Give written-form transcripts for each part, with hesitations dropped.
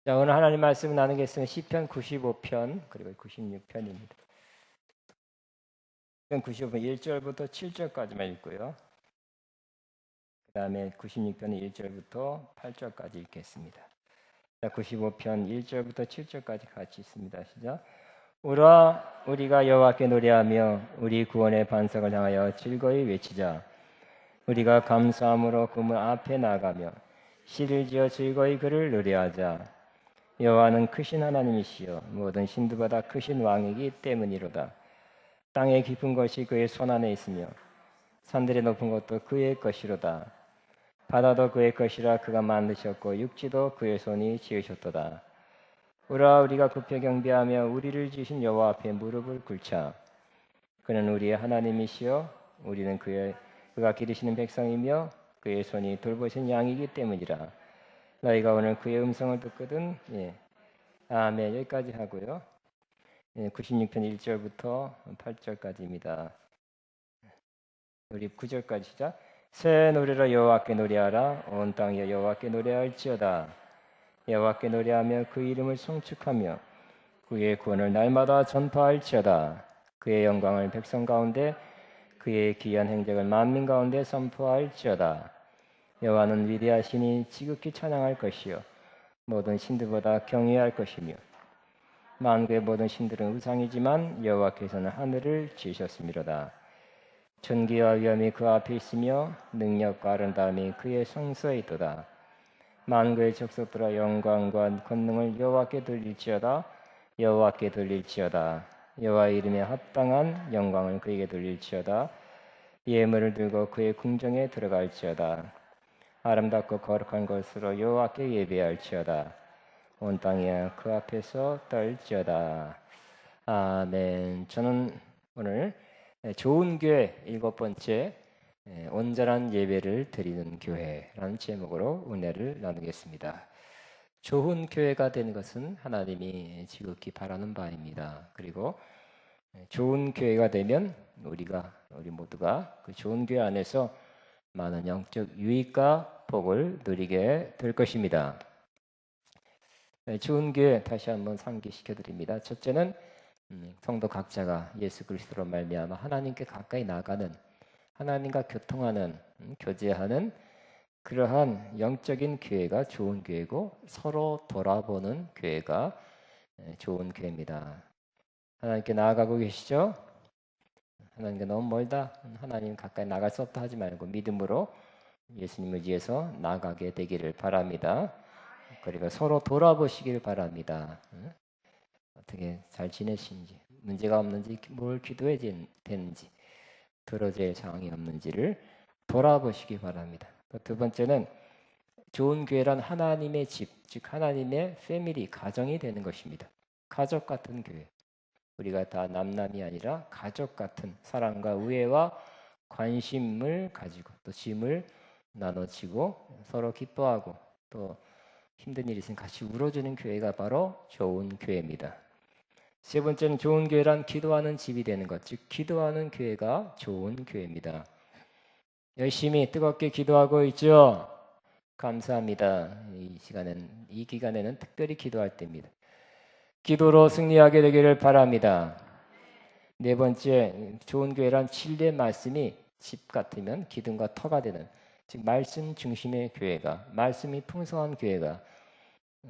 자, 오늘 하나님 말씀을 나누겠습니다. 시편 95편 그리고 96편입니다. 시편 95편 1절부터 7절까지만 읽고요. 그 다음에 96편은 1절부터 8절까지 읽겠습니다. 자, 95편 1절부터 7절까지 같이 있습니다. 시작. 우라, 우리가 여호와께 노래하며 우리 구원의 반석을 향하여 즐거이 외치자. 우리가 감사함으로 그물 앞에 나가며 시를 지어 즐거이 그를 노래하자. 여호와는 크신 하나님이시여 모든 신들보다 크신 왕이기 때문이로다. 땅의 깊은 것이 그의 손 안에 있으며 산들의 높은 것도 그의 것이로다. 바다도 그의 것이라 그가 만드셨고 육지도 그의 손이 지으셨도다. 우라, 우리가 굽혀 경배하며 우리를 지으신 여호와 앞에 무릎을 꿇자. 그는 우리의 하나님이시여 우리는 그가 기르시는 백성이며 그의 손이 돌보신 양이기 때문이라. 너희가 오늘 그의 음성을 듣거든. 아멘. 여기까지 하고요. 96편 1절부터 8절까지입니다. 우리 9절까지 시작. 새 노래로 여호와께 노래하라. 온 땅이여 여호와께 노래할지어다. 여호와께 노래하며 그 이름을 송축하며 그의 구원을 날마다 전파할지어다. 그의 영광을 백성 가운데 그의 기이한 행적을 만민 가운데 선포할지어다. 여호와는 위대하시니 지극히 찬양할 것이요 모든 신들보다 경외할 것이며 만국의 모든 신들은 우상이지만 여호와께서는 하늘을 지으셨음이로다. 존귀와 위엄이 그 앞에 있으며 능력과 아름다움이 그의 성소에 있도다. 만국의 족속들아 영광과 권능을 여호와께 돌릴지어다. 여호와께 돌릴지어다. 여호와의 이름에 합당한 영광을 그에게 돌릴지어다. 예물을 들고 그의 궁정에 들어갈지어다. 아름답고 거룩한 것으로 여호와께 예배할지어다. 온 땅이여 그 앞에서 떨지어다. 아멘. 저는 오늘 좋은 교회 7번째 온전한 예배를 드리는 교회라는 제목으로 은혜를 나누겠습니다. 좋은 교회가 되는 것은 하나님이 지극히 바라는 바입니다. 그리고 좋은 교회가 되면 우리 모두가 그 좋은 교회 안에서 많은 영적 유익과 복을 누리게 될 것입니다. 좋은 교회 다시 한번 상기시켜 드립니다. 첫째는 성도 각자가 예수 그리스도로 말미암아 하나님께 가까이 나가는, 하나님과 교통하는, 교제하는 그러한 영적인 교회가 좋은 교회고, 서로 돌아보는 교회가 좋은 교회입니다. 하나님께 나아가고 계시죠? 하나님께 너무 멀다, 하나님 가까이 나갈 수 없다 하지 말고 믿음으로 예수님을 위해서 나가게 되기를 바랍니다. 그리고 서로 돌아보시길 바랍니다. 어떻게 잘 지내시는지, 문제가 없는지, 뭘 기도해야 되는지, 들어줄 상황이 없는지를 돌아보시기 바랍니다. 두 번째는 좋은 교회란 하나님의 집, 즉 하나님의 패밀리, 가정이 되는 것입니다. 가족 같은 교회. 우리가 다 남남이 아니라 가족 같은 사랑과 우애와 관심을 가지고 또 짐을 나눠지고 서로 기뻐하고 또 힘든 일이 있으면 같이 울어주는 교회가 바로 좋은 교회입니다. 세 번째는 좋은 교회란 기도하는 집이 되는 것, 즉 기도하는 교회가 좋은 교회입니다. 열심히 뜨겁게 기도하고 있죠? 감사합니다. 이 기간에는 특별히 기도할 때입니다. 기도로 승리하게 되기를 바랍니다. 네 번째, 좋은 교회란 진리의 말씀이 집 같으면 기둥과 터가 되는, 즉 말씀 중심의 교회가, 말씀이 풍성한 교회가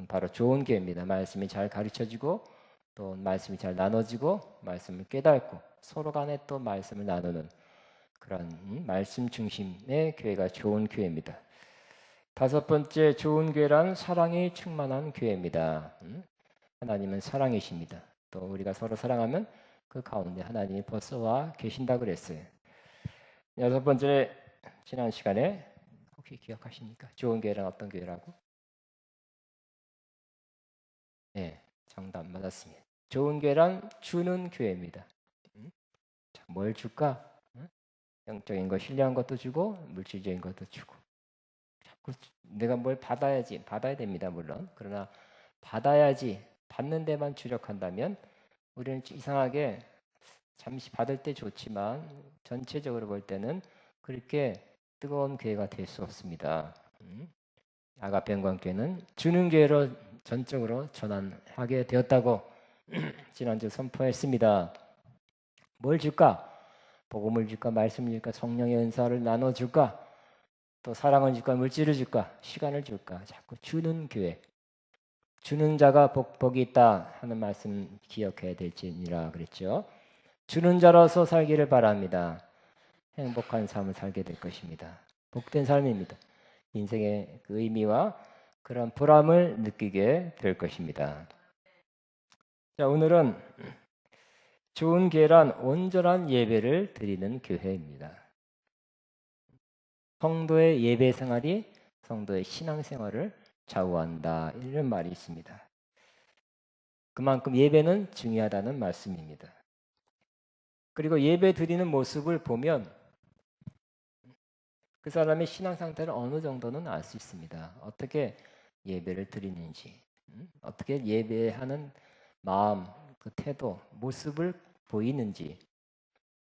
바로 좋은 교회입니다. 말씀이 잘 가르쳐지고 또 말씀이 잘 나눠지고 말씀을 깨닫고 서로 간에 또 말씀을 나누는 그런 말씀 중심의 교회가 좋은 교회입니다. 다섯 번째, 좋은 교회란 사랑이 충만한 교회입니다. 하나님은 사랑이십니다. 또 우리가 서로 사랑하면 그 가운데 하나님이 벌써 와 계신다고 그랬어요. 여섯 번째, 지난 시간에 혹시 기억하십니까? 좋은 교회란 어떤 교회라고? 네, 정답 맞았습니다. 좋은 교회란 주는 교회입니다. 자, 뭘 줄까? 영적인 것, 신령한 것도 주고 물질적인 것도 주고. 자꾸 내가 뭘 받아야 됩니다. 물론. 그러나 받아야지, 받는 데만 주력한다면 우리는 이상하게 잠시 받을 때 좋지만 전체적으로 볼 때는 그렇게 뜨거운 교회가 될 수 없습니다. 아가페 영광교회는 주는 교회로 전적으로 전환하게 되었다고 지난주 선포했습니다. 뭘 줄까? 복음을 줄까? 말씀을 줄까? 성령의 은사를 나눠줄까? 또 사랑을 줄까? 물질을 줄까? 시간을 줄까? 자꾸 주는 교회. 주는 자가 복이 있다 하는 말씀 기억해야 될지니라 그랬죠. 주는 자로서 살기를 바랍니다. 행복한 삶을 살게 될 것입니다. 복된 삶입니다. 인생의 그 의미와 그런 보람을 느끼게 될 것입니다. 자, 오늘은 좋은 교회란 온전한 예배를 드리는 교회입니다. 성도의 예배 생활이 성도의 신앙 생활을 좌우한다 이런 말이 있습니다. 그만큼 예배는 중요하다는 말씀입니다. 그리고 예배 드리는 모습을 보면 그 사람의 신앙 상태를 어느 정도는 알 수 있습니다. 어떻게 예배를 드리는지, 어떻게 예배하는 마음, 그 태도, 모습을 보이는지,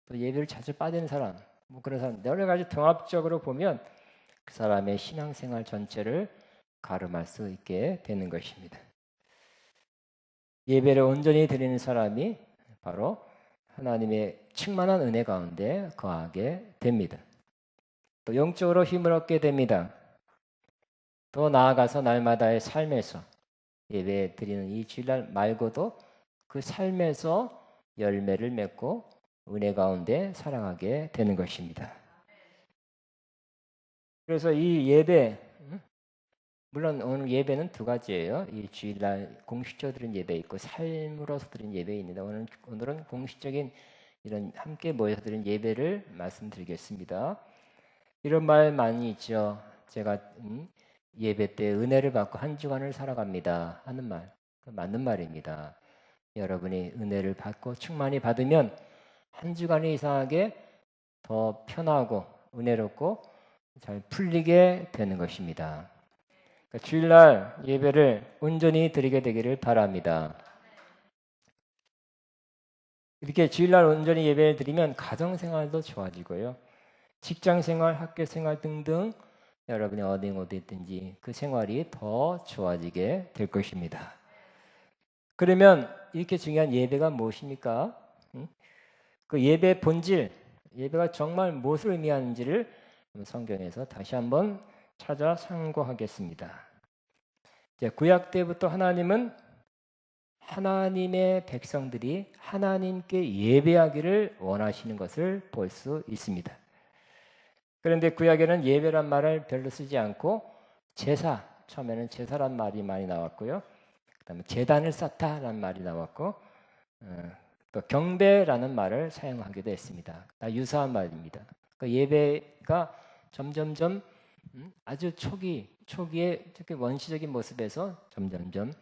또 예배를 자주 빠지는 사람, 뭐 그런 사람 여러 가지 종합적으로 보면 그 사람의 신앙생활 전체를 가름할 수 있게 되는 것입니다. 예배를 온전히 드리는 사람이 바로 하나님의 충만한 은혜 가운데 거하게 됩니다. 또 영적으로 힘을 얻게 됩니다. 더 나아가서 날마다의 삶에서 예배 드리는 이 주일날 말고도 그 삶에서 열매를 맺고 은혜 가운데 살아가게 되는 것입니다. 그래서 이 예배, 물론 오늘 예배는 두 가지예요. 이 주일날 공식적으로 드린 예배 있고 삶으로서 드린 예배 있는데 오늘은 공식적인 이런 함께 모여서 드린 예배를 말씀드리겠습니다. 이런 말 많이 있죠. 제가 예배 때 은혜를 받고 한 주간을 살아갑니다 하는 말, 맞는 말입니다. 여러분이 은혜를 받고 충만히 받으면 한 주간이 이상하게 더 편하고 은혜롭고 잘 풀리게 되는 것입니다. 그러니까 주일날 예배를 온전히 드리게 되기를 바랍니다. 이렇게 주일날 온전히 예배를 드리면 가정생활도 좋아지고요. 직장생활, 학교생활 등등 여러분이 어디 있든지 그 생활이 더 좋아지게 될 것입니다. 그러면 이렇게 중요한 예배가 무엇입니까? 그 예배의 본질, 예배가 정말 무엇을 의미하는지를 성경에서 다시 한번 찾아 참고하겠습니다. 구약 때부터 하나님은 하나님의 백성들이 하나님께 예배하기를 원하시는 것을 볼 수 있습니다. 그런데 구약에는 예배란 말을 별로 쓰지 않고 제사, 처음에는 제사란 말이 많이 나왔고요. 그다음에 제단을 쌓다라는 말이 나왔고 또 경배라는 말을 사용하기도 했습니다. 다 유사한 말입니다. 그 예배가 점점점 아주 초기의 특히 원시적인 모습에서 점점점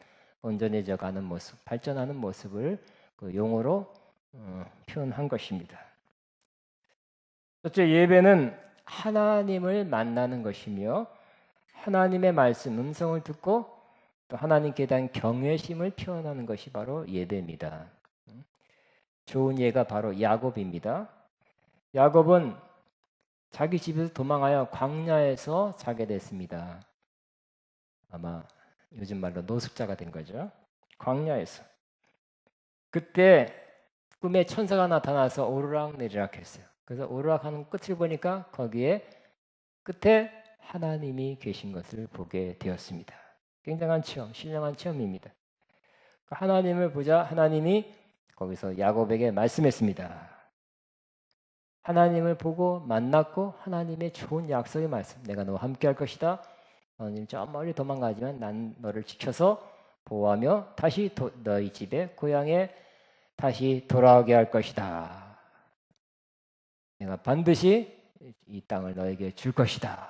온전해져 가는 모습, 발전하는 모습을 그 용어로 표현한 것입니다. 첫째, 예배는 하나님을 만나는 것이며 하나님의 말씀, 음성을 듣고 또 하나님께 대한 경외심을 표현하는 것이 바로 예배입니다. 좋은 예가 바로 야곱입니다. 야곱은 자기 집에서 도망하여 광야에서 자게 됐습니다. 아마 요즘 말로 노숙자가 된 거죠. 광야에서. 그때 꿈에 천사가 나타나서 오르락내리락 했어요. 그래서 오르락하는 끝을 보니까 거기에 끝에 하나님이 계신 것을 보게 되었습니다. 굉장한 체험, 신령한 체험입니다. 하나님을 보자 하나님이 거기서 야곱에게 말씀했습니다. 하나님을 보고 만났고 하나님의 좋은 약속의 말씀, 내가 너와 함께 할 것이다. 너는 저 멀리 도망가지만 난 너를 지켜서 보호하며 다시 너희 집에 고향에 다시 돌아오게 할 것이다. 내가 반드시 이 땅을 너에게 줄 것이다.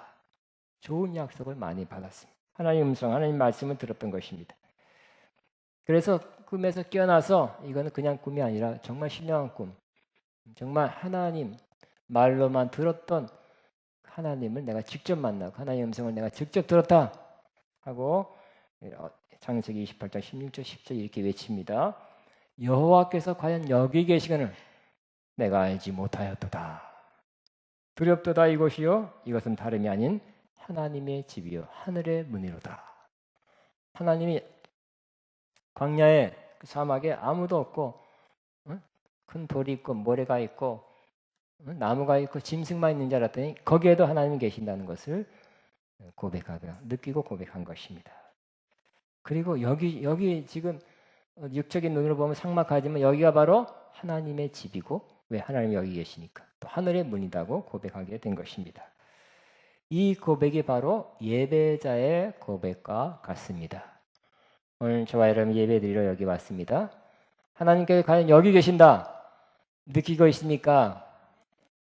좋은 약속을 많이 받았습니다. 하나님 음성, 하나님 말씀을 들었던 것입니다. 그래서 꿈에서 깨어나서 이거는 그냥 꿈이 아니라 정말 신령한 꿈, 정말 하나님 말로만 들었던 하나님을 내가 직접 만나고 하나님의 음성을 내가 직접 들었다 하고 창세기 28장 16절 10절 이렇게 외칩니다. 여호와께서 과연 여기 계시거늘 내가 알지 못하였도다. 두렵도다 이곳이요 이것은 다름이 아닌 하나님의 집이요 하늘의 문이로다. 하나님이 광야에 그 사막에 아무도 없고 큰 돌이 있고 모래가 있고 나무가 있고 짐승만 있는 줄 알았더니 거기에도 하나님이 계신다는 것을 고백하고 느끼고 고백한 것입니다. 그리고 여기 지금 육적인 눈으로 보면 삭막하지만 여기가 바로 하나님의 집이고 왜 하나님이 여기 계시니까 또 하늘의 문이라고 고백하게 된 것입니다. 이 고백이 바로 예배자의 고백과 같습니다. 오늘 저와 여러분 예배드리러 여기 왔습니다. 하나님께서 과연 여기 계신다 느끼고 있습니까?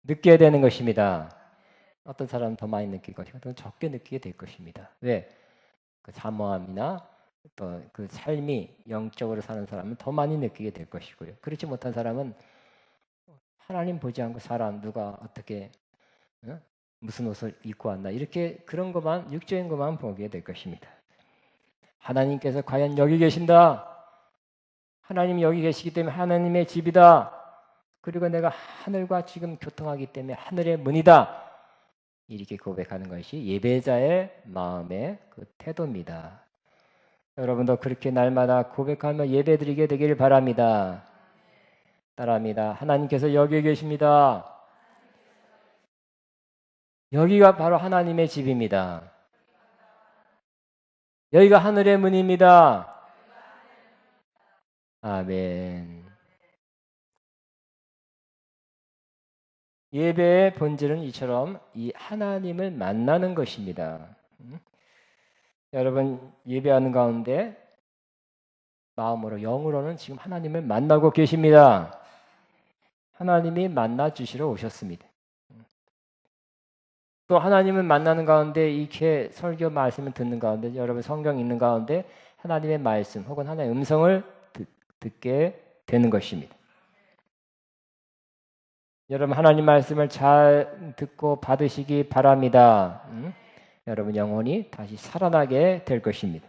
느껴야 되는 것입니다. 어떤 사람은 더 많이 느낄 것이고 어떤 적게 느끼게 될 것입니다. 왜? 그 사모함이나 또 그 삶이 영적으로 사는 사람은 더 많이 느끼게 될 것이고요. 그렇지 못한 사람은 하나님 보지 않고 사람 누가 어떻게 무슨 옷을 입고 왔나 이렇게 그런 것만 육적인 것만 보게 될 것입니다. 하나님께서 과연 여기 계신다. 하나님이 여기 계시기 때문에 하나님의 집이다. 그리고 내가 하늘과 지금 교통하기 때문에 하늘의 문이다. 이렇게 고백하는 것이 예배자의 마음의 그 태도입니다. 여러분도 그렇게 날마다 고백하며 예배드리게 되기를 바랍니다. 따라합니다. 하나님께서 여기 계십니다. 여기가 바로 하나님의 집입니다. 여기가 하늘의 문입니다. 아멘. 예배의 본질은 이처럼 이 하나님을 만나는 것입니다. 여러분 예배하는 가운데 마음으로 영으로는 지금 하나님을 만나고 계십니다. 하나님이 만나 주시러 오셨습니다. 또 하나님을 만나는 가운데 이렇게 설교 말씀을 듣는 가운데 여러분 성경 읽는 가운데 하나님의 말씀 혹은 하나님의 음성을 듣게 되는 것입니다. 여러분 하나님 말씀을 잘 듣고 받으시기 바랍니다. 여러분 영혼이 다시 살아나게 될 것입니다.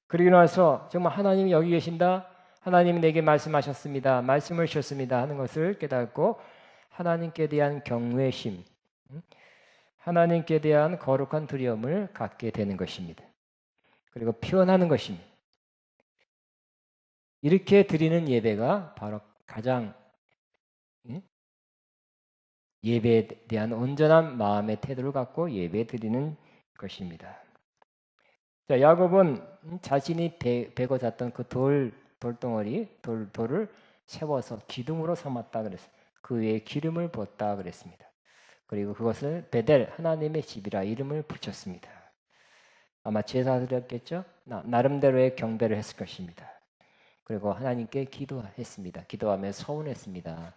그러고 나서 정말 하나님이 여기 계신다. 하나님이 내게 말씀하셨습니다. 말씀을 주셨습니다 하는 것을 깨닫고 하나님께 대한 경외심, 하나님께 대한 거룩한 두려움을 갖게 되는 것입니다. 그리고 표현하는 것입니다. 이렇게 드리는 예배가 바로 가장 예배에 대한 온전한 마음의 태도를 갖고 예배 드리는 것입니다. 자, 야곱은 자신이 베고 잤던 그 돌덩어리, 돌을 세워서 기둥으로 삼았다 그랬어요. 그 위에 기름을 붓다 그랬습니다. 그리고 그것을 베델 하나님의 집이라 이름을 붙였습니다. 아마 제사드렸겠죠? 나름대로의 경배를 했을 것입니다. 그리고 하나님께 기도했습니다. 기도하며 서운했습니다.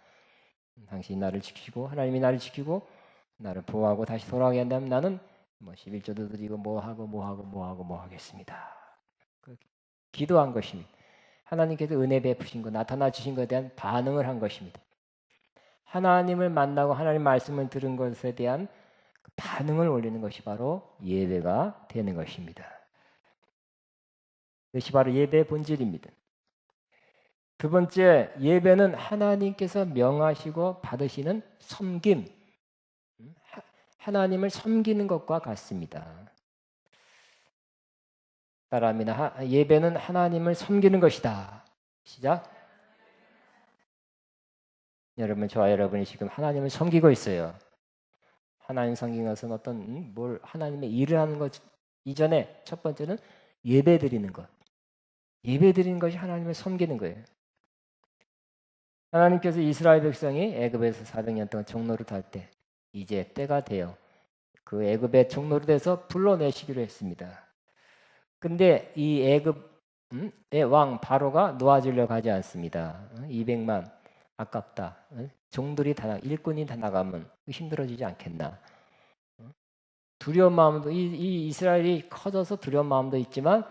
당신이 나를 지키고 하나님이 나를 지키고 나를 보호하고 다시 돌아가게 한다면 나는 11조도 드리고 뭐 하겠습니다. 기도한 것입니다. 하나님께서 은혜 베푸신 것, 나타나 주신 것에 대한 반응을 한 것입니다. 하나님을 만나고 하나님 말씀을 들은 것에 대한 반응을 올리는 것이 바로 예배가 되는 것입니다. 이것이 바로 예배의 본질입니다. 두 번째, 예배는 하나님께서 명하시고 받으시는 섬김, 하나님을 섬기는 것과 같습니다. 따라합니다. 예배는 하나님을 섬기는 것이다. 시작. 여러분, 저와 여러분이 지금 하나님을 섬기고 있어요. 하나님 섬기는 것은 어떤 하나님의 일을 하는 것 이전에 첫 번째는 예배 드리는 것. 예배 드리는 것이 하나님을 섬기는 거예요. 하나님께서 이스라엘 백성이 애굽에서 400년 동안 종노릇할 때 이제 때가 돼요. 그 애굽의 종노릇에서 불러내시기로 했습니다. 근데 이 애굽의 왕 바로가 놓아주려고 하지 않습니다. 200만 아깝다. 종들이 일꾼이 다 나가면 힘들어지지 않겠나. 두려운 마음도 이 이스라엘이 커져서 두려운 마음도 있지만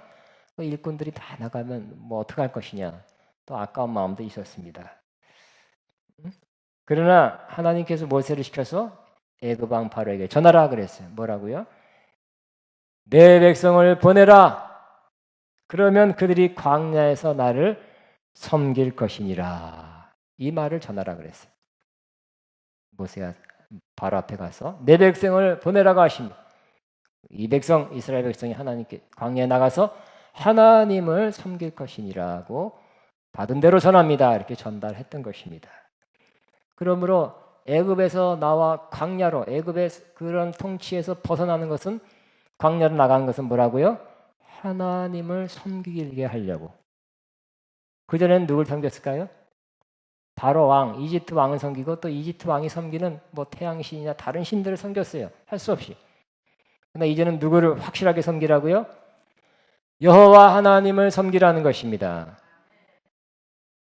일꾼들이 다 나가면 뭐 어떡할 것이냐. 또 아까운 마음도 있었습니다. 그러나 하나님께서 모세를 시켜서 애굽 왕 바로에게 전하라 그랬어요. 뭐라고요? 내 백성을 보내라. 그러면 그들이 광야에서 나를 섬길 것이니라. 이 말을 전하라 그랬어요. 모세가 바로 앞에 가서 내 백성을 보내라고 하십니다. 이 백성, 이스라엘 백성이 하나님께 광야에 나가서 하나님을 섬길 것이니라고 받은 대로 전합니다. 이렇게 전달했던 것입니다. 그러므로 애굽에서 나와 광야로, 애굽의 그런 통치에서 벗어나는 것은, 광야로 나가는 것은 뭐라고요? 하나님을 섬기게 하려고. 그전에는 누굴 섬겼을까요? 바로 왕, 이집트 왕을 섬기고, 또 이집트 왕이 섬기는 뭐 태양신이나 다른 신들을 섬겼어요. 할 수 없이. 그러나 이제는 누구를 확실하게 섬기라고요? 여호와 하나님을 섬기라는 것입니다.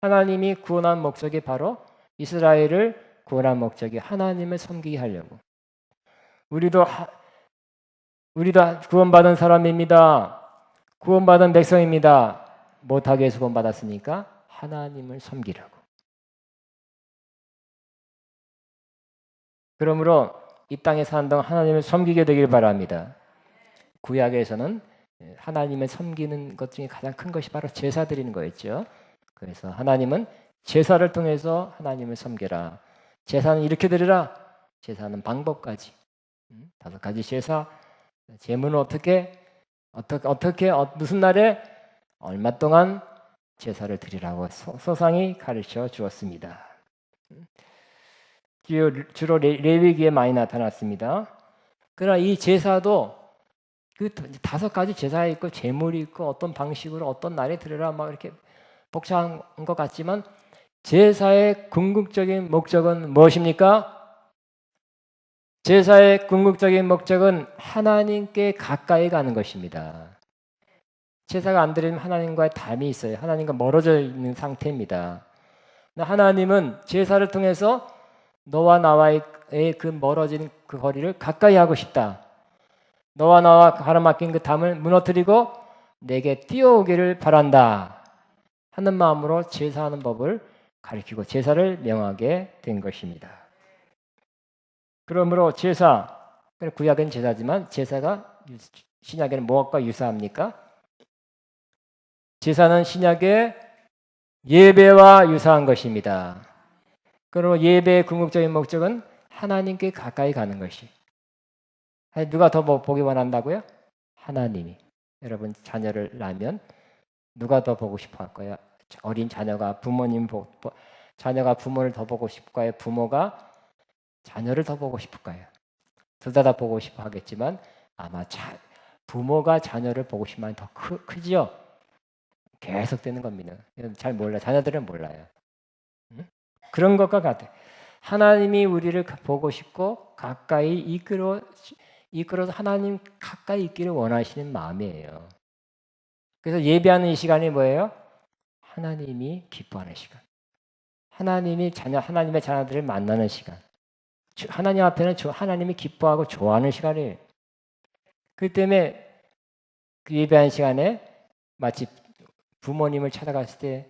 하나님이 구원한 목적이 바로 이스라엘을 구원한 목적이 하나님을 섬기게 하려고. 우리도 구원받은 사람입니다. 구원받은 백성입니다. 못하게 해서 구원받았으니까 하나님을 섬기라고. 그러므로 이 땅에 사는 동안 하나님을 섬기게 되길 바랍니다. 구약에서는 하나님을 섬기는 것 중에 가장 큰 것이 바로 제사 드리는 거였죠. 그래서 하나님은 제사를 통해서 하나님을 섬겨라. 제사는 이렇게 드리라. 제사는 방법까지 5가지 제사. 제물은 어떻게 무슨 날에 얼마 동안 제사를 드리라고 소상히 가르쳐 주었습니다. 주로 레위기에 많이 나타났습니다. 그러나 이 제사도 그 5가지 제사가 있고 제물이 있고 어떤 방식으로 어떤 날에 드리라 막 이렇게 복잡한 것 같지만 제사의 궁극적인 목적은 무엇입니까? 제사의 궁극적인 목적은 하나님께 가까이 가는 것입니다. 제사가 안 드리면 하나님과의 담이 있어요. 하나님과 멀어져 있는 상태입니다. 하나님은 제사를 통해서 너와 나와의 그 멀어진 그 거리를 가까이 하고 싶다. 너와 나와 가로막힌 그 담을 무너뜨리고 내게 뛰어오기를 바란다 하는 마음으로 제사하는 법을 가르치고 제사를 명하게 된 것입니다. 그러므로 제사, 구약은 제사지만 제사가 신약에는 무엇과 유사합니까? 제사는 신약의 예배와 유사한 것입니다. 그리고 예배의 궁극적인 목적은 하나님께 가까이 가는 것이. 누가 더 보기 원한다고요? 하나님이. 여러분 자녀를 낳으면 누가 더 보고 싶어 할 거예요? 어린 자녀가 자녀가 부모를 더 보고 싶을까요? 부모가 자녀를 더 보고 싶을까요? 둘 다 보고 싶어 하겠지만 아마 부모가 자녀를 보고 싶으면 더 크지요? 계속 되는 겁니다. 잘 몰라. 자녀들은 몰라요. 그런 것과 같아요. 하나님이 우리를 보고 싶고 가까이 이끌어서 하나님 가까이 있기를 원하시는 마음이에요. 그래서 예배하는 이 시간이 뭐예요? 하나님이 기뻐하는 시간. 하나님의 자녀들을 만나는 시간. 하나님 앞에는 하나님이 기뻐하고 좋아하는 시간이에요. 그렇기 때문에 그 예배하는 시간에 마치 부모님을 찾아갔을 때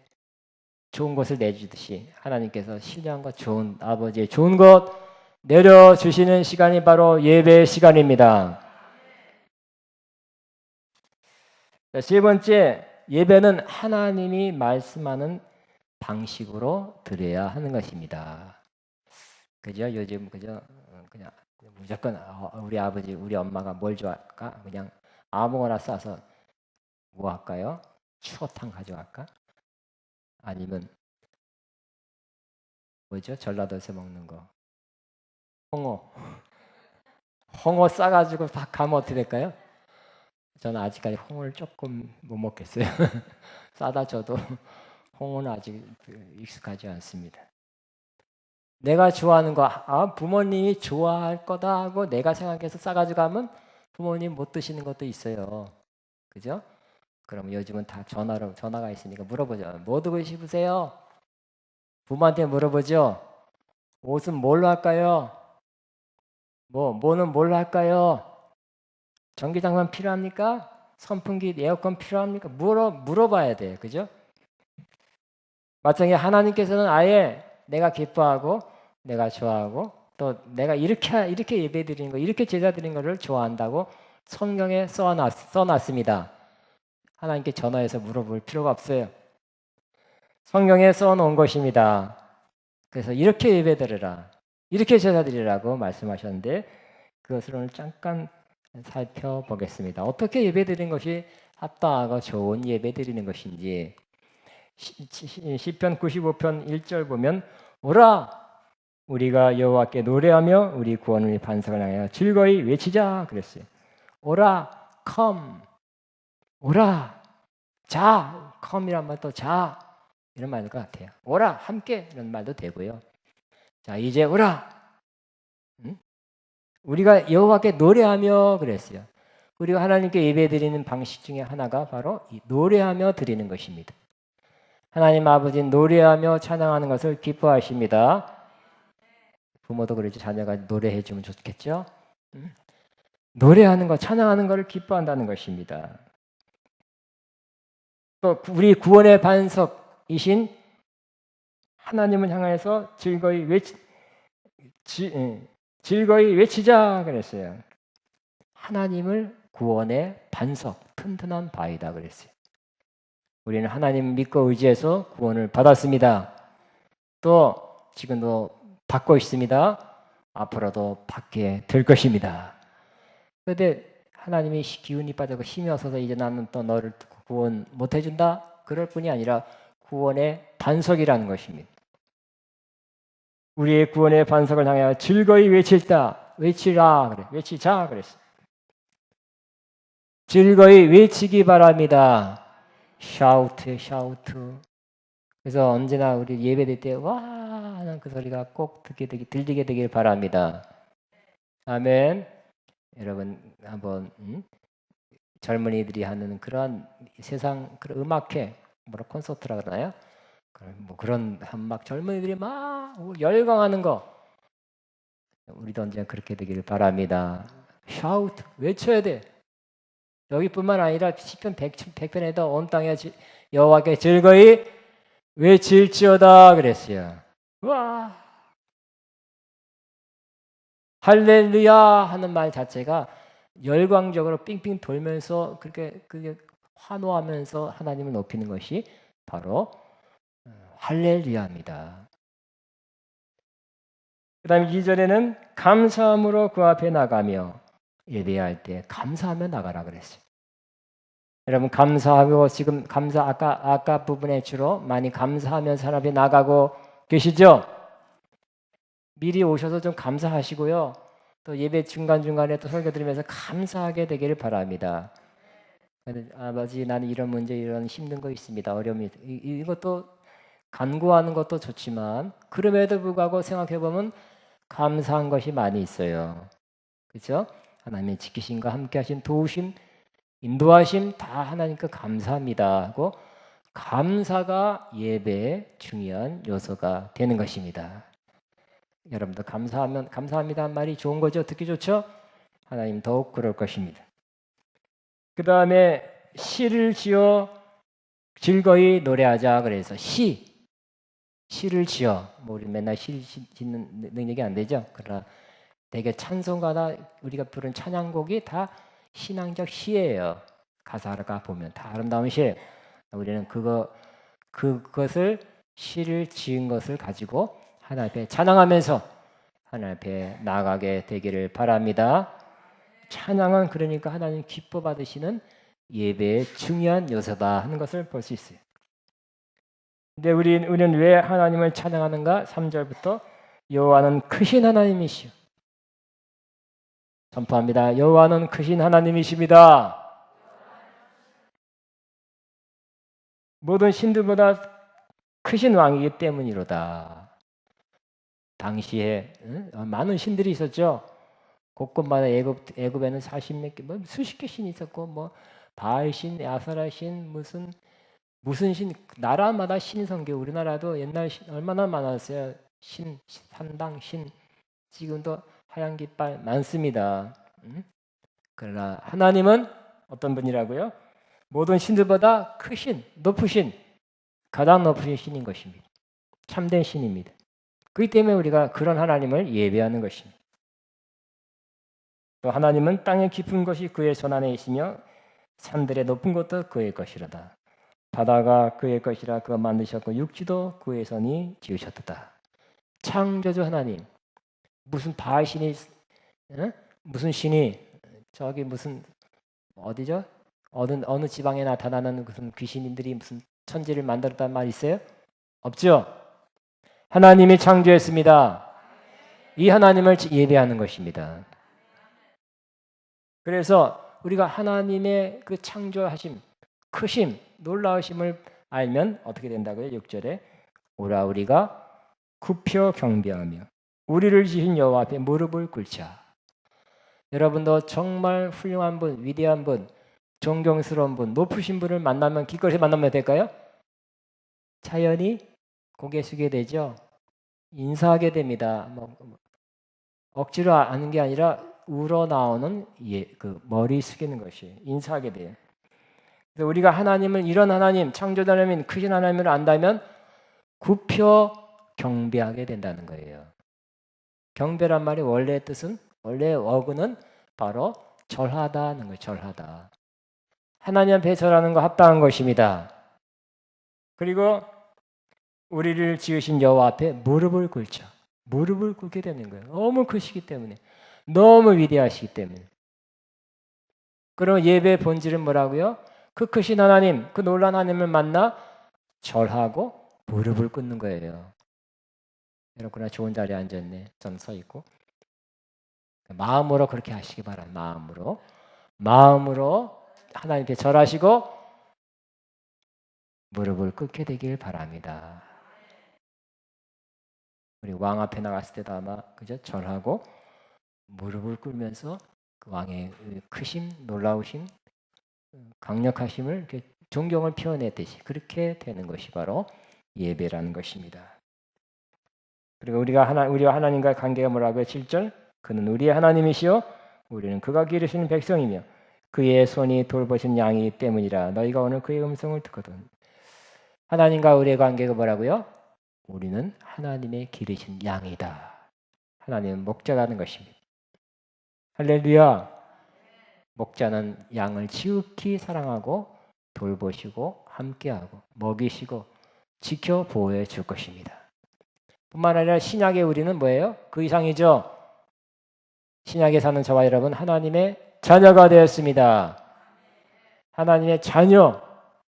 좋은 것을 내주듯이 하나님께서 신령한 것, 좋은 아버지의 좋은 것 내려주시는 시간이 바로 예배 시간입니다. 세 번째, 예배는 하나님이 말씀하는 방식으로 드려야 하는 것입니다. 그죠? 요즘 그냥 무조건 우리 아버지, 우리 엄마가 뭘 좋아할까? 그냥 아무거나 싸서 뭐 할까요? 추어탕 가져갈까? 아니면 뭐죠? 전라도에서 먹는 거 홍어 싸가지고 가면 어떻게 될까요? 저는 아직까지 홍어를 조금 못 먹겠어요. 싸다 줘도 홍어는 아직 익숙하지 않습니다. 내가 좋아하는 거, 부모님이 좋아할 거다 하고 내가 생각해서 싸가지고 가면 부모님 못 드시는 것도 있어요. 그죠? 그럼 요즘은 다 전화가 있으니까 물어보죠. 뭐 드고 싶으세요? 부모한테 물어보죠. 옷은 뭘로 할까요? 뭐는 뭘로 할까요? 전기장판 필요합니까? 선풍기, 에어컨 필요합니까? 물어봐야 돼요. 그죠? 마찬가지 하나님께서는 아예 내가 기뻐하고 내가 좋아하고 또 내가 이렇게 예배 드리는 거, 이렇게 제사 드리는 거를 좋아한다고 성경에 써놨습니다. 하나님께 전화해서 물어볼 필요가 없어요. 성경에 써놓은 것입니다. 그래서 이렇게 예배 드리라, 이렇게 제사 드리라고 말씀하셨는데 그것을 오늘 잠깐 살펴보겠습니다. 어떻게 예배드리는 것이 합당하고 좋은 예배드리는 것인지. 시편 95편 1절 보면 오라 우리가 여호와께 노래하며 우리 구원의 반석을 향하여 즐거이 외치자 그랬어요. 오라 come 오라 자 come이란 말도 자 이런 말일 것 같아요. 오라 함께 이런 말도 되고요. 자 이제 오라 우리가 여호와께 노래하며 그랬어요. 우리가 하나님께 예배드리는 방식 중에 하나가 바로 이 노래하며 드리는 것입니다. 하나님 아버지는 노래하며 찬양하는 것을 기뻐하십니다. 부모도 그러지 자녀가 노래해 주면 좋겠죠? 노래하는 것, 찬양하는 것을 기뻐한다는 것입니다. 또 우리 구원의 반석이신 하나님을 향해서 즐거이 외치자 그랬어요. 하나님을 구원의 반석, 튼튼한 바위다 그랬어요. 우리는 하나님 믿고 의지해서 구원을 받았습니다. 또 지금도 받고 있습니다. 앞으로도 받게 될 것입니다. 그런데 하나님이 기운이 빠져서 힘이 없어서 이제 나는 또 너를 구원 못 해준다? 그럴 뿐이 아니라 구원의 반석이라는 것입니다. 우리의 구원의 반석을 향하여 즐거이 외치라 그래. 외치자 그랬어. 즐거이 외치기 바랍니다. 샤우트. 그래서 언제나 우리 예배될 때 와 하는 그 소리가 꼭 들리게 되길 바랍니다. 아멘. 여러분 한번 젊은이들이 하는 그런 세상 그런 음악회 콘서트라 그러나요? 뭐 그런 막 젊은이들이 막 열광하는 거 우리도 언제나 그렇게 되길 바랍니다. 샤우트 외쳐야 돼. 여기뿐만 아니라 시편 100편에도 온 땅에 여호와께 즐거이 외칠지어다 그랬어요. 와 할렐루야 하는 말 자체가 열광적으로 삥삥 돌면서 그게 환호하면서 하나님을 높이는 것이 바로 할렐루야입니다. 그 다음에 2절에는 감사함으로 그 앞에 나가며 예배할 때 감사하며 나가라 그랬어요. 여러분 감사하고 지금 아까 부분에 주로 많이 감사하면서 하나님 앞에 나가고 계시죠? 미리 오셔서 좀 감사하시고요. 또 예배 중간중간에 또 설교 들으면서 감사하게 되기를 바랍니다. 아버지 나는 이런 문제 이런 힘든 거 있습니다. 어려움이 이것도 간구하는 것도 좋지만 그럼에도 불구하고 생각해보면 감사한 것이 많이 있어요. 그렇죠? 하나님의 지키심과 함께하신 도우심, 인도하심 다 하나님께 감사합니다 하고 감사가 예배의 중요한 요소가 되는 것입니다. 여러분도 감사합니다 한 말이 좋은 거죠? 듣기 좋죠? 하나님 더욱 그럴 것입니다. 그 다음에 시를 지어 즐거이 노래하자 그래서 시를 지어 우리 맨날 시 짓는 능력이 안 되죠. 그러나 대개 찬송가나 우리가 부른 찬양곡이 다 신앙적 시예요. 가사가 보면 다 아름다운 시예요. 우리는 그것을 시를 지은 것을 가지고 하나님 앞에 찬양하면서 하나님 앞에 나아가게 되기를 바랍니다. 찬양은 그러니까 하나님 기뻐 받으시는 예배의 중요한 요소다 하는 것을 볼 수 있어요. 근데 우리는 왜 하나님을 찬양하는가? 3절부터 여호와는 크신 하나님이시오. 선포합니다. 여호와는 크신 하나님이십니다. 모든 신들보다 크신 왕이기 때문이로다. 당시에 많은 신들이 있었죠. 곳곳마다 애굽에는 40몇 개, 수십 개 신이 있었고, 바알신, 아사라신, 무슨 신, 나라마다 신성교, 우리나라도 옛날 신 얼마나 많았어요. 산당, 신, 지금도 하얀 깃발 많습니다. 그러나 하나님은 어떤 분이라고요? 모든 신들보다 크신, 높으신, 가장 높으신 신인 것입니다. 참된 신입니다. 그렇기 때문에 우리가 그런 하나님을 예배하는 것입니다. 또 하나님은 땅의 깊은 것이 그의 손 안에 있으며 산들의 높은 것도 그의 것이로다. 바다가 그의 것이라 그가 만드셨고 육지도 그의 손이 지으셨도다. 창조주 하나님, 무슨 바알 신이 무슨 신이 저기 무슨 어디죠? 어느 지방에 나타나는 무슨 귀신들이 무슨 천지를 만들었단 말 있어요? 없죠? 하나님이 창조했습니다. 이 하나님을 예배하는 것입니다. 그래서 우리가 하나님의 그 창조하심, 크심, 놀라우심을 알면 어떻게 된다고요? 6절에 오라 우리가 굽혀 경배하며 우리를 지신 여호와 앞에 무릎을 꿇자. 여러분도 정말 훌륭한 분, 위대한 분, 존경스러운 분, 높으신 분을 만나면 길거리에서 만나면 될까요? 자연히 고개 숙이게 되죠. 인사하게 됩니다. 억지로 하는 게 아니라 우러나오는 그 머리 숙이는 것이 인사하게 돼요. 그래서 우리가 하나님을 이런 하나님, 창조자 하나님, 크신 하나님을 안다면 굽혀 경배하게 된다는 거예요. 경배란 말이 원래 뜻은 원래 어근은 바로 절하다는 거예요. 절하다. 하나님 앞에 절하는 거 합당한 것입니다. 그리고 우리를 지으신 여호와 앞에 무릎을 꿇자. 무릎을 꿇게 되는 거예요. 너무 크시기 때문에. 너무 위대하시기 때문에. 그럼 예배의 본질은 뭐라고요? 그 크신 하나님, 그 놀라운 하나님을 만나 절하고 무릎을 꿇는 거예요. 여러분 좋은 자리에 앉았네. 전 서 있고. 마음으로 그렇게 하시기 바랍니다. 마음으로 하나님께 절하시고 무릎을 꿇게 되길 바랍니다. 우리 왕 앞에 나갔을 때도 아마 그죠? 절하고 무릎을 꿇으면서 그 왕의 크심, 놀라우심, 강력하심을 이렇게 존경을 표현했듯이 그렇게 되는 것이 바로 예배라는 것입니다. 그리고 우리와 하나님과의 관계가 뭐라고요? 7절 그는 우리의 하나님이시요 우리는 그가 기르시는 백성이며 그의 손이 돌보신 양이기 때문이라 너희가 오늘 그의 음성을 듣거든. 하나님과 우리의 관계가 뭐라고요? 우리는 하나님의 기르신 양이다. 하나님은 목자라는 것입니다. 할렐루야. 목자는 양을 지극히 사랑하고 돌보시고 함께하고 먹이시고 지켜 보호해 줄 것입니다. 뿐만 아니라 신약의 우리는 뭐예요? 그 이상이죠. 신약에 사는 저와 여러분 하나님의 자녀가 되었습니다. 하나님의 자녀,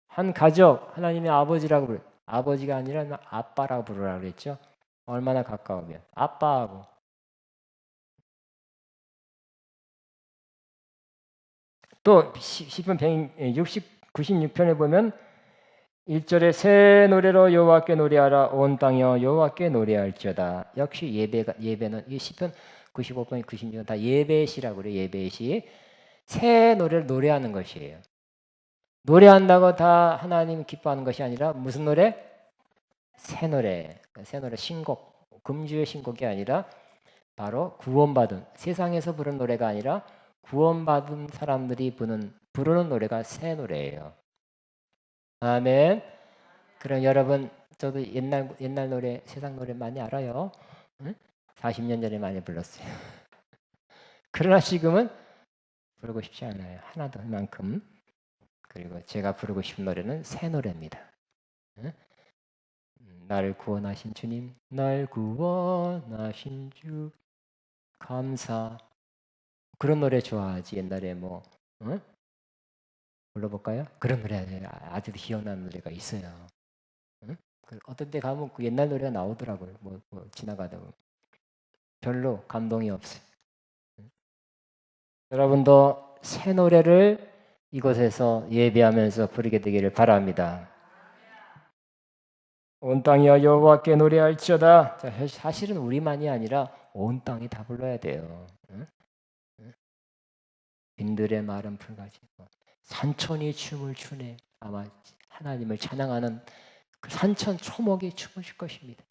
한 가족, 하나님의 아버지라고 부르요. 아버지가 아니라 아빠라고 부르라고 그랬죠. 얼마나 가까우면 아빠하고. 또 시편 96편에 보면 1절에 새 노래로 여호와께 노래하라 온 땅이여 여호와께 노래할지어다. 역시 예배는 이 시편 95편 96편 다 예배의 시라고 그래요. 예배의 시. 새 노래를 노래하는 것이에요. 노래한다고 다 하나님 기뻐하는 것이 아니라 무슨 노래? 새 노래. 새 노래 신곡. 금주의 신곡이 아니라 바로 구원받은 세상에서 부르는 노래가 아니라 구원받은 사람들이 부르는 노래가 새 노래예요. 아멘. 그럼 여러분 저도 옛날 노래 세상 노래 많이 알아요. 응? 40년 전에 많이 불렀어요. 그러나 지금은 부르고 싶지 않아요. 하나도 만큼. 그리고 제가 부르고 싶은 노래는 새 노래입니다. 응? 나를 구원하신 주님, 날 구원하신 주 감사. 그런 노래 좋아하지. 옛날에 뭐 응? 불러볼까요? 그런 노래 아직도 기억나는 노래가 있어요. 응? 어떤 데 가면 그 옛날 노래가 나오더라고요. 뭐 지나가다가 별로 감동이 없어요. 응? 여러분도 새 노래를 이곳에서 예배하면서 부르게 되기를 바랍니다. 온 땅이여 여호와께 노래할지어다. 사실은 우리만이 아니라 온 땅이 다 불러야 돼요. 응? 빈들의 마른 풀같이 산천이 춤을 추네. 아마 하나님을 찬양하는 그 산천 초목이 춤을 출 것입니다.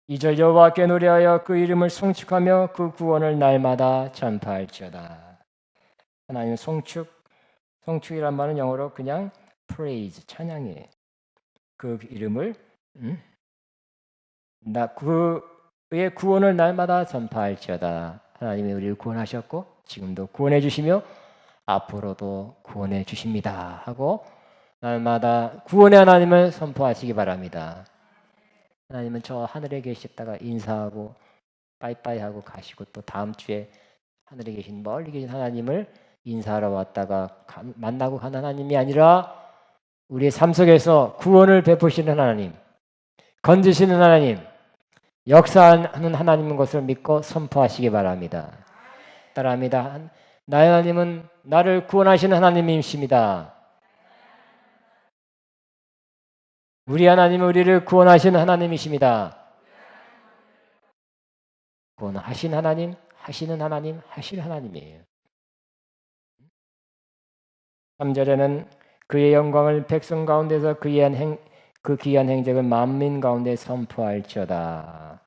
2절 여호와께 노래하여 그 이름을 송축하며 그 구원을 날마다 전파할지어다. 하나님 송축이란 말은 영어로 그냥 praise, 찬양이에요. 그 이름을 그의 구원을 날마다 전파할지어다. 하나님이 우리를 구원하셨고 지금도 구원해 주시며 앞으로도 구원해 주십니다 하고 날마다 구원의 하나님을 선포하시기 바랍니다. 하나님은 저 하늘에 계셨다가 인사하고 빠이빠이 하고 가시고 또 다음 주에 하늘에 계신 멀리 계신 하나님을 인사하러 왔다가 만나고 간 하나님이 아니라 우리의 삶 속에서 구원을 베푸시는 하나님, 건지시는 하나님, 역사하는 하나님인 것을 믿고 선포하시기 바랍니다. 따라합니다. 나의 하나님은 나를 구원하시는 하나님이십니다. 우리 하나님은 우리를 구원하시는 하나님이십니다. 구원하신 하나님, 하시는 하나님, 하실 하나님이에요. 3절에는 그의 영광을 백성 가운데서 그 귀한 행적을 만민 가운데 선포할지어다.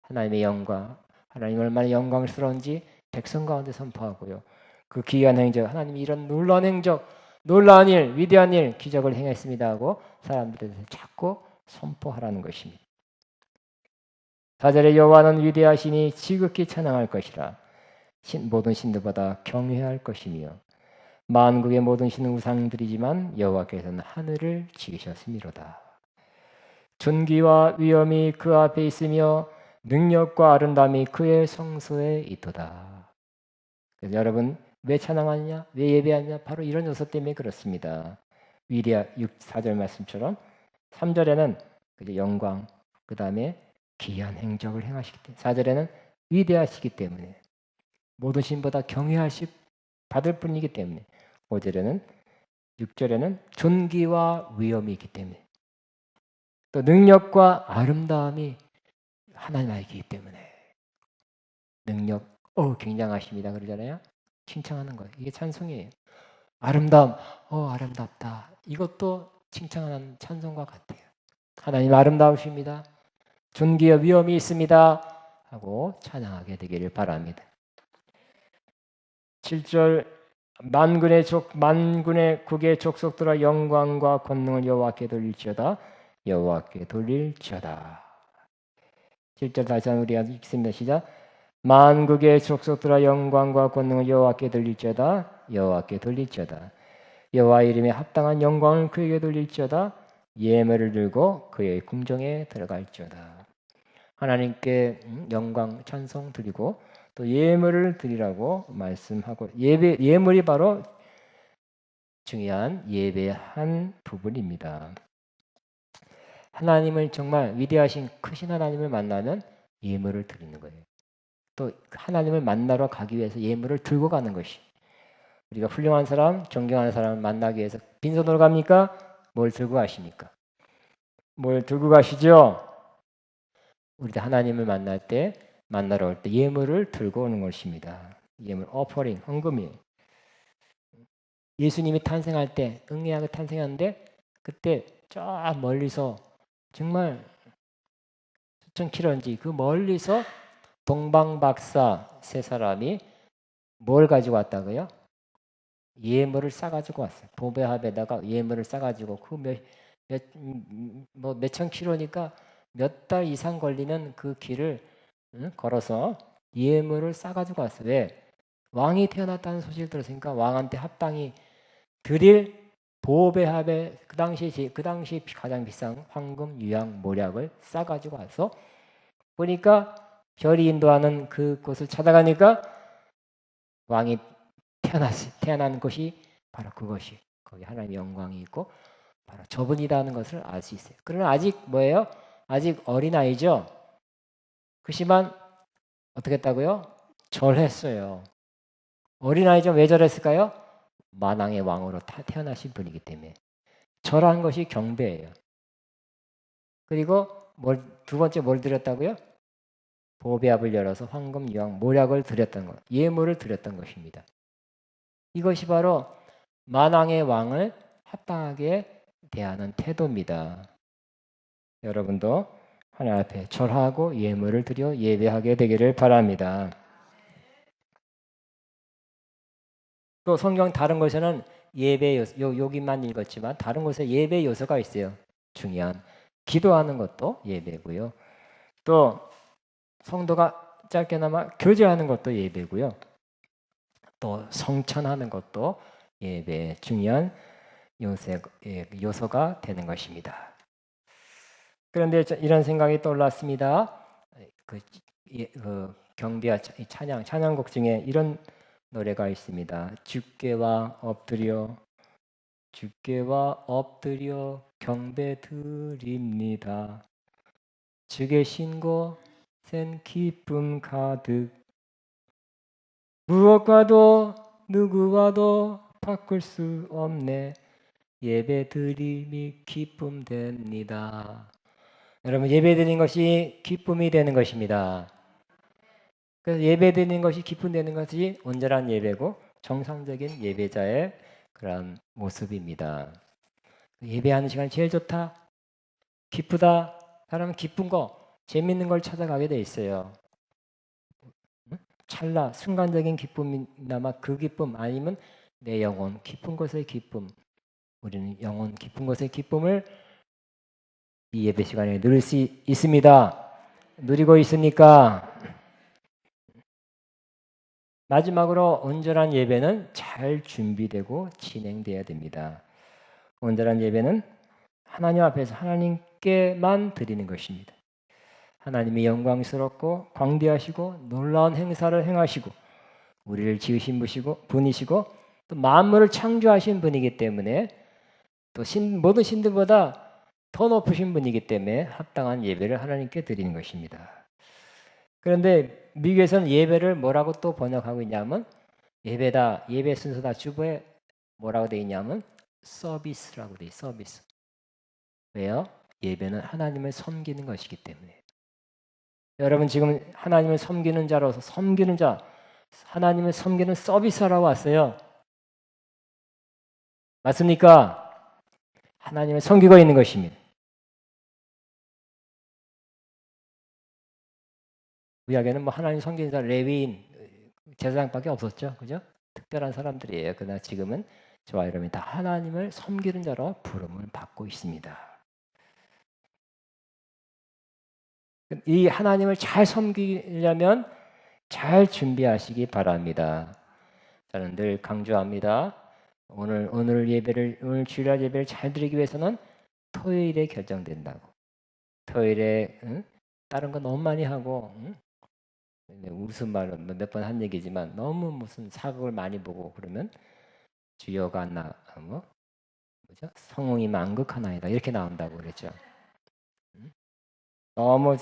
하나님의 영광, 하나님 얼마나 영광스러운지 백성 가운데 선포하고요. 그 귀한 행적, 하나님이 이런 놀라운 행적, 놀라운 일, 위대한 일, 기적을 행했습니다 하고 사람들한테 자꾸 선포하라는 것입니다. 4절에 여호와는 위대하시니 지극히 찬양할 것이라. 모든 신들보다 경외할 것이며 만국의 모든 신은 우상들이지만 여호와께서는 하늘을 지으셨음이로다. 존귀와 위엄이 그 앞에 있으며 능력과 아름다움이 그의 성소에 있도다. 그래서 여러분 왜 찬양하느냐? 왜 예배하느냐? 바로 이런 요소 때문에 그렇습니다. 위대한 4절 말씀처럼 3절에는 영광, 그 다음에 귀한 행적을 행하시기 때문에 4절에는 위대하시기 때문에 모든 신보다 경외하시 받을 분이기 때문에 5절에는 6절에는 존귀와 위엄이 있기 때문에 또 능력과 아름다움이 하나님이기 때문에 능력, 굉장하십니다 그러잖아요. 칭찬하는 거예요. 이게 찬송이에요. 아름다움, 아름답다. 이것도 칭찬하는 찬송과 같아요. 하나님 아름다우십니다. 존귀와 위엄이 있습니다. 하고 찬양하게 되기를 바랍니다. 7절 만군의 국의 족속들아 영광과 권능을 여호와께 돌릴지어다. 여호와께 돌릴지어다. 7절 다시 한번 우리가 읽습니다. 시작. 만국의 족속들아 영광과 권능을 여호와께 돌릴지어다. 여호와께 돌릴지어다. 여호와 이름에 합당한 영광을 그에게 돌릴지어다. 예물을 들고 그의 궁정에 들어갈지어다. 하나님께 영광 찬송 드리고 또 예물을 드리라고 말씀하고 예물이 바로 중요한 예배의 한 부분입니다. 하나님을 정말 위대하신 크신 하나님을 만나면 예물을 드리는 거예요. 또 하나님을 만나러 가기 위해서 예물을 들고 가는 것이 우리가 훌륭한 사람, 존경하는 사람을 만나기 위해서 빈손으로 갑니까? 뭘 들고 가십니까? 뭘 들고 가시죠? 우리도 하나님을 만나러 올 때 예물을 들고 오는 것입니다. 예물, 오퍼링, 헌금이에요. 예수님이 탄생할 때, 응애하게 탄생하는데 그때 저 멀리서 정말 수천 킬로인지 그 멀리서 동방박사 세 사람이 뭘 가지고 왔다고요? 예물을 싸가지고 왔어요. 보배합에다가 예물을 싸가지고 그 몇천 킬로니까 몇 달 이상 걸리는 그 길을 걸어서 예물을 싸가지고 왔어요. 왜? 왕이 태어났다는 소식을 들었으니까 왕한테 합당히 드릴 보배합에 그 당시 가장 비싼 황금, 유향, 모략을 싸가지고 와서 보니까 별이 인도하는 그곳을 찾아가니까 왕이 태어난 곳이 바로 그것이 거기 하나님의 영광이 있고 바로 저분이라는 것을 알 수 있어요. 그러나 아직 뭐예요? 아직 어린아이죠. 그렇지만 어떻게 했다고요? 절했어요. 어린아이죠. 왜 절했을까요? 만왕의 왕으로 태어나신 분이기 때문에 절한 것이 경배예요. 그리고 두 번째 뭘 드렸다고요? 보배합을 열어서 황금, 유황, 모략을 드렸던 것, 예물을 드렸던 것입니다. 이것이 바로 만왕의 왕을 합당하게 대하는 태도입니다. 여러분도 하나님 앞에 절하고 예물을 드려 예배하게 되기를 바랍니다. 또 성경 다른 곳에는 예배 요소, 여기만 읽었지만 다른 곳에 예배 요소가 있어요. 중요한 기도하는 것도 예배고요. 또 성도가 짧게나마 교제하는 것도 예배고요. 또 성찬하는 것도 예배의 중요한 요소가 되는 것입니다. 그런데 이런 생각이 떠올랐습니다. 경배와 찬양곡 중에 이런 노래가 있습니다. 주께와 엎드려 경배 드립니다. 주의 신 곳엔 기쁨 가득 무엇과도 누구와도 바꿀 수 없네. 예배 드림이 기쁨 됩니다. 여러분, 예배 드리는 것이 기쁨이 되는 것입니다. 그래서 예배 드리는 것이 기쁨 되는 것이 온전한 예배고 정상적인 예배자의 그런 모습입니다. 예배하는 시간이 제일 좋다, 기쁘다, 사람은 기쁜 거, 재밌는 걸 찾아가게 돼 있어요. 찰나 순간적인 기쁨이나마 그 기쁨, 아니면 내 영혼 깊은 곳의 기쁨, 우리는 영혼 깊은 곳의 기쁨을 이 예배 시간에 누릴 수 있습니다. 누리고 있습니까? 마지막으로 온전한 예배는 잘 준비되고 진행돼야 됩니다. 온전한 예배는 하나님 앞에서 하나님께만 드리는 것입니다. 하나님이 영광스럽고 광대하시고 놀라운 행사를 행하시고 우리를 지으신 분이시고 또 만물을 창조하신 분이기 때문에 또 모든 신들보다 더 높으신 분이기 때문에 합당한 예배를 하나님께 드리는 것입니다. 그런데 미국에서는 예배를 뭐라고 또 번역하고 있냐면 예배 순서다 주보에 뭐라고 되어 있냐면 서비스라고 되어 있어요. 서비스. 왜요? 예배는 하나님을 섬기는 것이기 때문에. 여러분 지금 하나님을 섬기는 자로서 하나님을 섬기는 서비스라고 왔어요. 맞습니까? 하나님을 섬기고 있는 것입니다. 구약에는 뭐 하나님 섬기는 자 레위인 제사장밖에 없었죠, 그죠? 특별한 사람들이에요. 그러나 지금은 저와 여러분이 다 하나님을 섬기는 자로 부름을 받고 있습니다. 이 하나님을 잘 섬기려면 잘 준비하시기 바랍니다. 저는 늘 강조합니다. 오늘 주일날 예배를 잘 드리기 위해서는 토요일에 결정된다고. 토요일에 다른 거 너무 많이 하고 무슨 말은 몇 번 한 얘기지만 너무 무슨 사극을 많이 보고 그러면 주여가 뭐죠? 성웅이 만극하나이다 이렇게 나온다고 그랬죠. 너무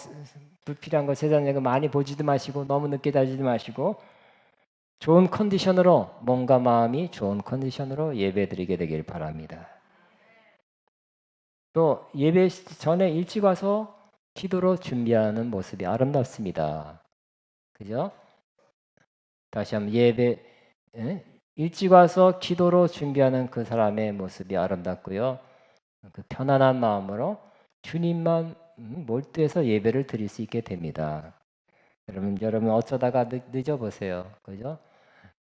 불필요한 거 세상에 많이 보지도 마시고 너무 늦게 자지도 마시고 좋은 컨디션으로 몸과 마음이 좋은 컨디션으로 예배드리게 되길 바랍니다. 또 예배 전에 일찍 와서 기도로 준비하는 모습이 아름답습니다. 그죠? 다시 한번 일찍 와서 기도로 준비하는 그 사람의 모습이 아름답고요. 그 편안한 마음으로 주님만 몰두해서 예배를 드릴 수 있게 됩니다. 여러분 어쩌다가 늦어보세요. 그죠?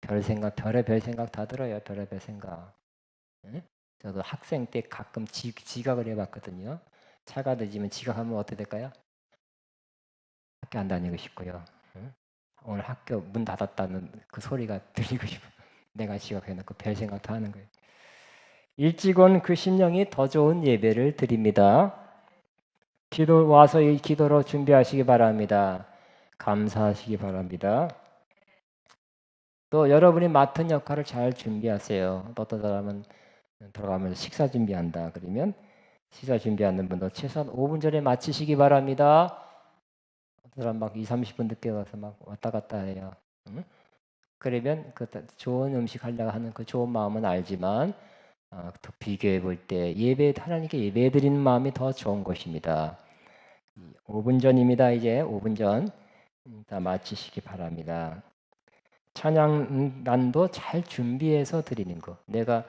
별의 생각 다 들어요. 별의별 생각. 저도 학생 때 가끔 지각을 해봤거든요. 차가 늦으면 지각하면 어떻게 될까요? 학교 안 다니고 싶고요. 오늘 학교 문 닫았다는 그 소리가 들리고 싶어. 내가 지각해놓고 별 생각 다 하는 거예요. 일찍 온 그 심령이 더 좋은 예배를 드립니다. 와서 이 기도로 준비하시기 바랍니다. 감사하시기 바랍니다. 또 여러분이 맡은 역할을 잘 준비하세요. 어떤 사람은 들어가면서 식사 준비한다. 그러면 식사 준비하는 분도 최소한 5분 전에 마치시기 바랍니다. 어떤 사람 막 20-30분 늦게 와서 막 왔다 갔다 해요. 그러면 그 좋은 음식 하려고 하는 그 좋은 마음은 알지만 또 비교해 볼 때 하나님께 예배 드리는 마음이 더 좋은 것입니다. 5분 전입니다. 이제 5분 전 다 마치시기 바랍니다. 찬양단도 잘 준비해서 드리는 거. 내가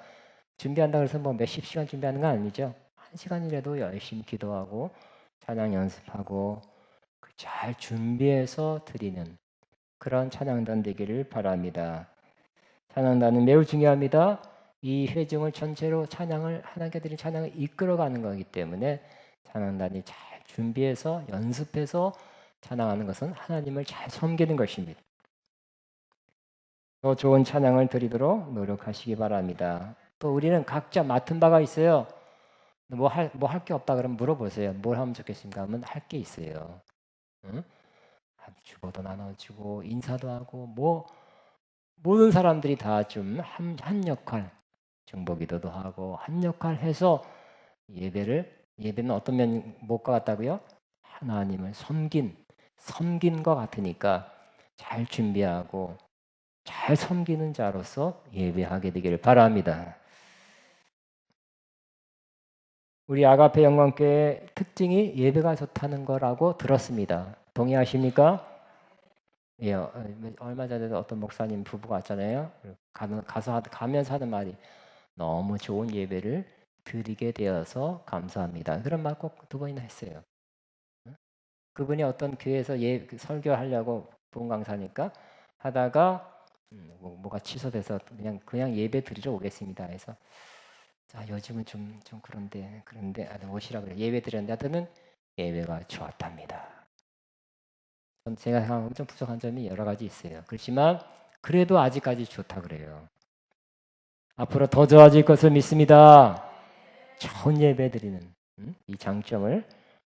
준비한다 그래서 뭐 몇십 시간 준비하는 건 아니죠. 1시간이라도 열심히 기도하고 찬양 연습하고 잘 준비해서 드리는 그런 찬양단 되기를 바랍니다. 찬양단은 매우 중요합니다. 이 회중을 전체로 하나님께 드린 찬양을 이끌어가는 거기 때문에 찬양단이 잘 준비해서 연습해서 찬양하는 것은 하나님을 잘 섬기는 것입니다. 더 좋은 찬양을 드리도록 노력하시기 바랍니다. 또 우리는 각자 맡은 바가 있어요. 뭐 할 게 없다 그러면 물어보세요. 뭘 하면 좋겠습니까? 하면 할 게 있어요. 주보도 나눠주고 인사도 하고 뭐 모든 사람들이 다 좀 한 역할, 중보기도도 하고 한 역할 해서 예배는 어떤 면목과 같다고요? 하나님을 섬긴 것 같으니까 잘 준비하고 잘 섬기는 자로서 예배하게 되기를 바랍니다. 우리 아가페 영광교회 특징이 예배가 좋다는 거라고 들었습니다. 동의하십니까? 예, 얼마 전에도 어떤 목사님 부부가 왔잖아요. 가면서 하는 말이 너무 좋은 예배를 드리게 되어서 감사합니다. 그런 말 꼭 2번이나 했어요. 그분이 어떤 교회에서 설교하려고 부흥 강사니까 하다가 뭐가 취소돼서 그냥 예배 드리러 오겠습니다. 해서 자 요즘은 좀 그런데 오시라 그래 예배 드렸는데 하여튼 예배가 좋았답니다. 제가 생각하면 좀 부족한 점이 여러 가지 있어요. 그렇지만 그래도 아직까지 좋다 그래요. 앞으로 더 좋아질 것을 믿습니다. 좋은 예배 드리는 이 장점을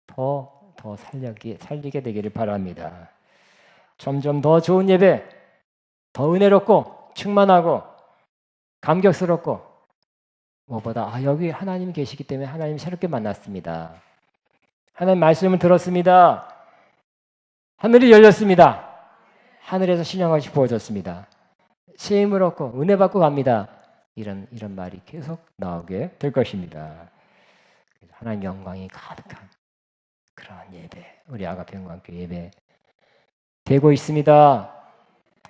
더 살리게 되기를 바랍니다. 점점 더 좋은 예배, 더 은혜롭고 충만하고 감격스럽고 무엇보다 여기 하나님 계시기 때문에 하나님 새롭게 만났습니다. 하나님 말씀을 들었습니다. 하늘이 열렸습니다. 하늘에서 신령하시 부어졌습니다. 새 힘을 얻고 은혜 받고 갑니다. 이런 말이 계속 나오게 될 것입니다. 하나님 영광이 가득한 그런 예배, 우리 아가페 영광교회 예배 되고 있습니다.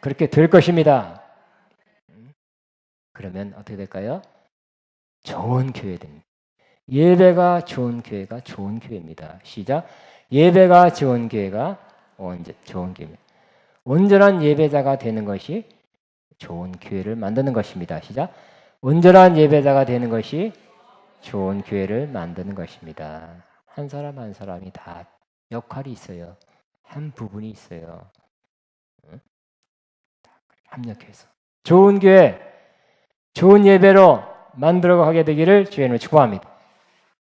그렇게 될 것입니다. 그러면 어떻게 될까요? 좋은 교회 됩니다. 예배가 좋은 교회가 좋은 교회입니다. 시작. 예배가 좋은 교회가 좋은 교회입니다. 온전한 예배자가 되는 것이 좋은 교회를 만드는 것입니다. 시작. 온전한 예배자가 되는 것이 좋은 교회를 만드는 것입니다. 한 사람 한 사람이 다 역할이 있어요. 한 부분이 있어요. 합력해서 좋은 교회, 좋은 예배로 만들어가게 되기를 주의 이름으로 축복합니다.